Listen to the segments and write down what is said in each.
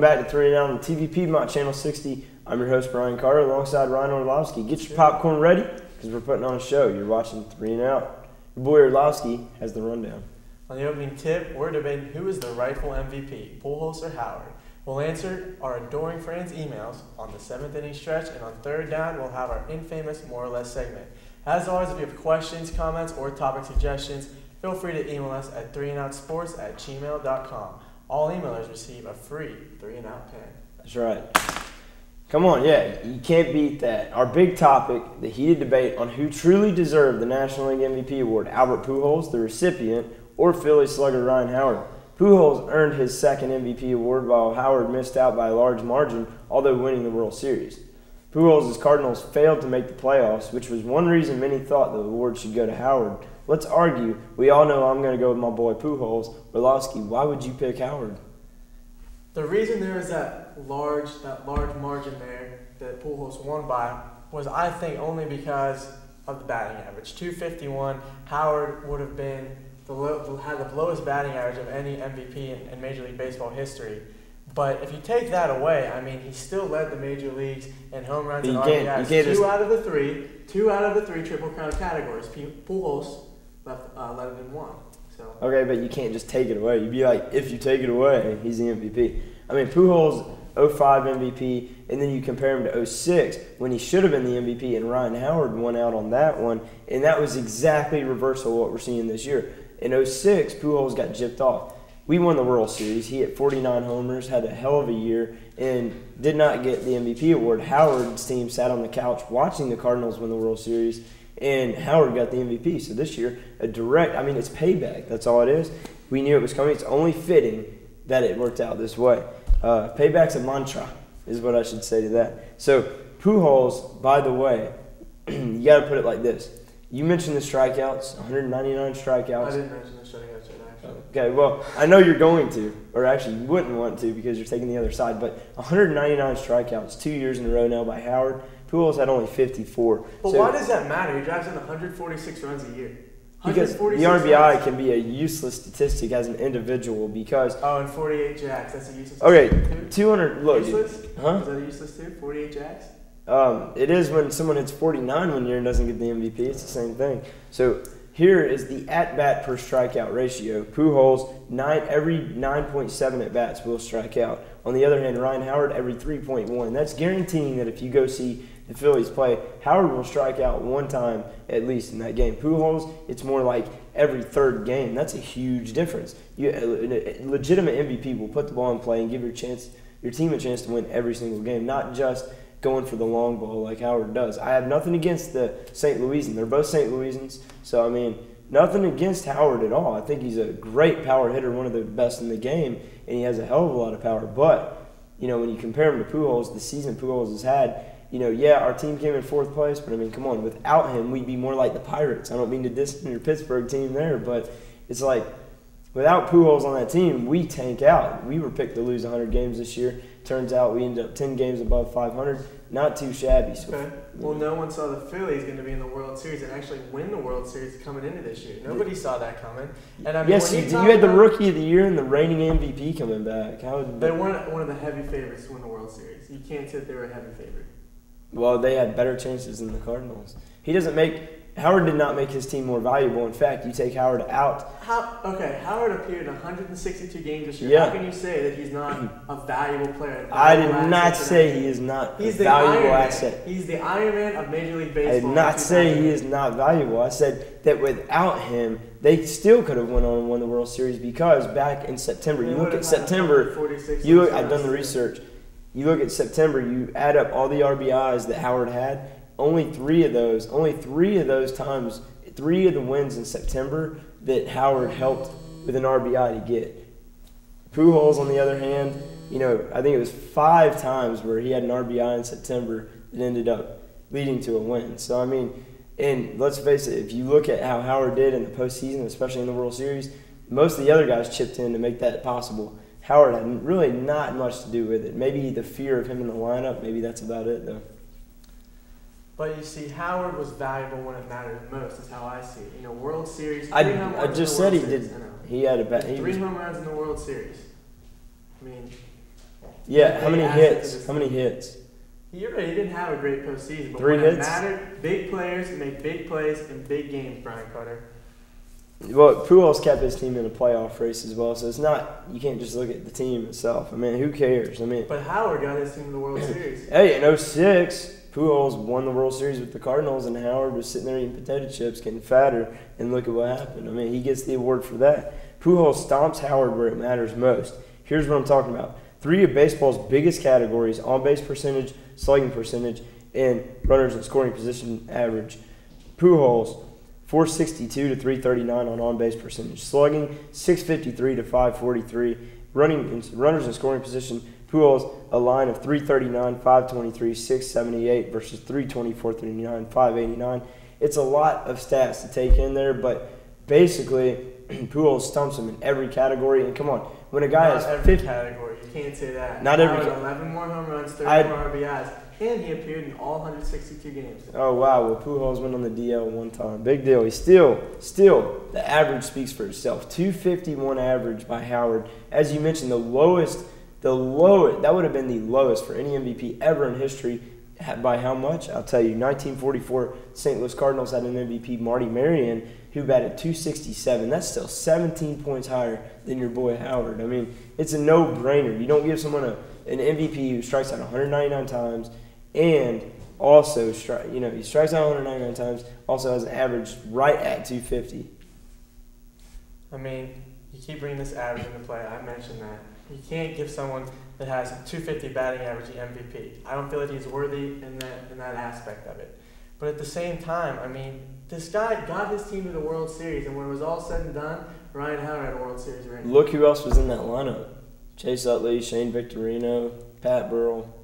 welcome back to 3 and Out on TV Piedmont Channel 60. I'm your host, Brian Carter, alongside Ryan Orlovsky. Get your popcorn ready, because we're putting on a show. You're watching 3 and Out. Your boy Orlovsky has the rundown. On the opening tip, we're debating who is the rightful MVP, Pujols or Howard. We'll answer our adoring fans' emails on the 7th inning stretch, and on third down, we'll have our infamous More or Less segment. As always, if you have questions, comments, or topic suggestions, feel free to email us at 3andOutsports@gmail.com. All emailers receive a free 3 and Out pen. That's right. Come on, yeah, you can't beat that. Our big topic, the heated debate on who truly deserved the National League MVP award, Albert Pujols, the recipient, or Philly slugger Ryan Howard. Pujols earned his second MVP award while Howard missed out by a large margin, although winning the World Series. Pujols' Cardinals failed to make the playoffs, which was one reason many thought the award should go to Howard. Let's argue. We all know I'm going to go with my boy Pujols. Orlovsky, why would you pick Howard? The reason there is that large margin there that Pujols won by was, I think, only because of the batting average. 251. Howard would have been had the lowest batting average of any MVP in Major League Baseball history. But if you take that away, I mean, he still led the major leagues in home runs and RBIs. Two out of the three Triple Crown categories. Pujols led it in one. So. Okay, but you can't just take it away. You'd be like, if you take it away, he's the MVP. I mean, Pujols, 05 MVP, and then you compare him to 06 when he should have been the MVP, and Ryan Howard won out on that one, and that was exactly reversal of what we're seeing this year. In 06, Pujols got gypped off. We won the World Series. He hit 49 homers, had a hell of a year, and did not get the MVP award. Howard's team sat on the couch watching the Cardinals win the World Series, and Howard got the MVP. So this year, it's payback. That's all it is. We knew it was coming. It's only fitting that it worked out this way. Payback's a mantra, is what I should say to that. So Pujols, by the way, you got to put it like this. You mentioned the strikeouts, 199 strikeouts. I didn't mention the strikeouts yet, actually. Okay, well, I know you're going to, or actually you wouldn't want to because you're taking the other side, but 199 strikeouts 2 years in a row now by Howard. Pujols had only 54. But why does that matter? He drives in 146 runs a year. Because the RBI can be a useless statistic as an individual because... Oh, and 48 jacks. That's a useless statistic. 200... Look, useless? Huh? Is that a useless too? 48 jacks? It is when someone hits 49 one year and doesn't get the MVP. It's the same thing. So here is the at-bat per strikeout ratio. Pujols, every 9.7 at-bats will strike out. On the other hand, Ryan Howard, every 3.1. That's guaranteeing that if you go see the Phillies play, Howard will strike out one time at least in that game. Pujols, it's more like every third game. That's a huge difference. A legitimate MVP will put the ball in play and give your team a chance to win every single game, not just going for the long ball like Howard does. I have nothing against the St. Louisans. They're both St. Louisans, so I mean, nothing against Howard at all. I think he's a great power hitter, one of the best in the game, and he has a hell of a lot of power. But, when you compare him to Pujols, the season Pujols has had, our team came in 4th place, but I mean, come on, without him, we'd be more like the Pirates. I don't mean to diss your Pittsburgh team there, but it's like, without Pujols on that team, we tank out. We were picked to lose 100 games this year. Turns out we ended up 10 games above 500. Not too shabby. So, okay. Well, no one saw the Phillies going to be in the World Series and actually win the World Series coming into this year. Nobody saw that coming. And I mean, yes, you had the Rookie of the Year and the reigning MVP coming back. They weren't one of the heavy favorites to win the World Series. You can't say they were a heavy favorite. Well, they had better chances than the Cardinals. Howard did not make his team more valuable. In fact, you take Howard out. Howard appeared in 162 games this year. Yeah. How can you say that he's not a valuable player? I did not say he is not a valuable asset. He's the Iron Man of Major League Baseball. I did not say he is not valuable. I said that without him, they still could have went on and won the World Series because back in September, you look at September, I've done the research. You look at September, you add up all the RBIs that Howard had. Only three of those times, 3 of the wins in September that Howard helped with an RBI to get. Pujols, on the other hand, I think it was 5 times where he had an RBI in September that ended up leading to a win. So, I mean, and let's face it, if you look at how Howard did in the postseason, especially in the World Series, most of the other guys chipped in to make that possible. Howard had really not much to do with it. Maybe the fear of him in the lineup, maybe that's about it, though. But you see, Howard was valuable when it mattered most, is how I see it. World Series. I just said he did. He had a 3 home runs in the World Series. I mean, Yeah, how many Big asset to hits? this How many team. hits? You're right. He didn't have a great postseason, but 3 when it hits? mattered, big players make big plays in big games. Brian Carter. Well, Pujols kept his team in a playoff race as well, so it's not, you can't just look at the team itself. I mean, who cares? I mean, But Howard got his team to the World Series. hey, in 06, Pujols won the World Series with the Cardinals, and Howard was sitting there eating potato chips, getting fatter, and look at what happened. I mean, he gets the award for that. Pujols stomps Howard where it matters most. Here's what I'm talking about. 3 of baseball's biggest categories, on-base percentage, slugging percentage, and runners in scoring position average. Pujols, 462 to 339 on on-base percentage. Slugging, 653 to 543. Runners in scoring position, Pujols, a line of 339, 523, 678 versus 324, 339, 589. It's a lot of stats to take in there, but basically, Pujols stumps him in every category. And come on, when a guy Not has every 50, category. You can't say that. Not every Howard, 11 more home runs, 30 more RBIs, and he appeared in all 162 games. oh wow, well Pujols went on the DL one time, big deal. He's still the average speaks for itself. 251 average by Howard, as you mentioned, the lowest that would have been the lowest for any MVP ever in history. By how much? I'll tell you. 1944, St. Louis Cardinals had an MVP, Marty Marion, who batted 267. That's still 17 points higher than your boy Howard. I mean, it's a no-brainer. You don't give someone an MVP who strikes out 199 times and also he strikes out 199 times, also has an average right at 250. I mean, you keep bringing this average into play. I mentioned that. You can't give someone that has 250 batting average the MVP. I don't feel like he's worthy in that aspect of it. But at the same time, I mean, this guy got his team to the World Series, and when it was all said and done, Ryan Howard had a World Series ring. Look who else was in that lineup. Chase Utley, Shane Victorino, Pat Burrell.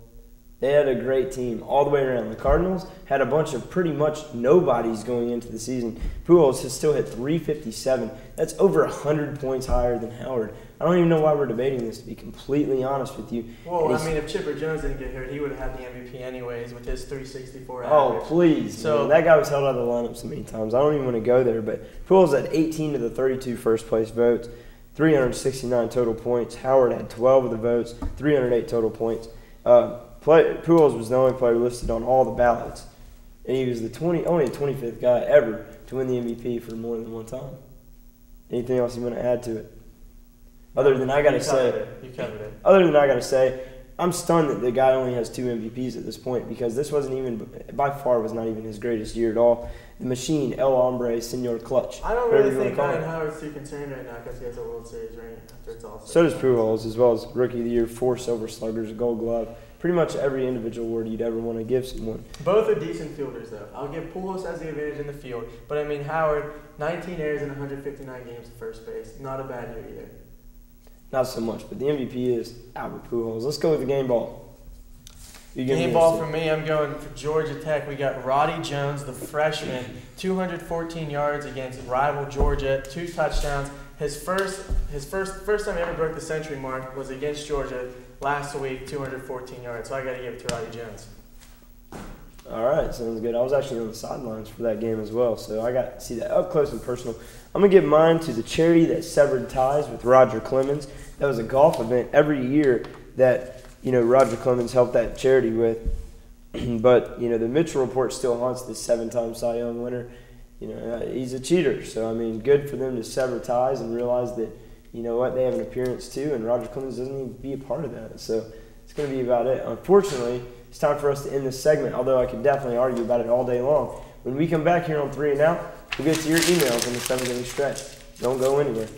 They had a great team all the way around. The Cardinals had a bunch of pretty much nobodies going into the season. Pujols has still hit 357. That's over 100 points higher than Howard. I don't even know why we're debating this, to be completely honest with you. Well, I mean, if Chipper Jones didn't get hurt, he would have had the MVP anyways with his 364 average. Oh, please. So man. That guy was held out of the lineup so many times. I don't even want to go there. But Pujols had 18 of the 32 first-place votes, 369 total points. Howard had 12 of the votes, 308 total points. Pujols was the only player listed on all the ballots, and he was only the 25th guy ever to win the MVP for more than one time. Anything else you want to add to it? Other than I got to say, you covered it. Other than I got to say, I'm stunned that the guy only has 2 MVPs at this point, because this wasn't even, by far, was not even his greatest year at all. The machine, El Hombre, Senor Clutch. I don't really think Ryan Howard's too concerned right now because he has a World Series ring after it's all said. So does Pujols, as well as Rookie of the Year, 4 Silver Sluggers, a Gold Glove. Pretty much every individual award you'd ever want to give someone. Both are decent fielders, though. I'll give Pujols has the advantage in the field, but I mean Howard, 19 errors in 159 games at first base. Not a bad year either. Not so much, but the MVP is Albert Pujols. Let's go with the game ball. Game ball for me, I'm going for Georgia Tech. We got Roddy Jones, the freshman, 214 yards against rival Georgia, 2 touchdowns. His first time he ever broke the century mark was against Georgia last week, 214 yards. So I got to give it to Roddy Jones. All right, sounds good. I was actually on the sidelines for that game as well, so I got to see that up close and personal. I'm going to give mine to the charity that severed ties with Roger Clemens. That was a golf event every year that, Roger Clemens helped that charity with. But, the Mitchell Report still haunts this 7-time Cy Young winner. He's a cheater. So, good for them to sever ties and realize that, they have an appearance too, and Roger Clemens doesn't need to be a part of that. So, it's going to be about it. Unfortunately, it's time for us to end this segment, although I could definitely argue about it all day long. When we come back here on 3 and Out, we'll get to your emails in the 7-inning stretch. Don't go anywhere.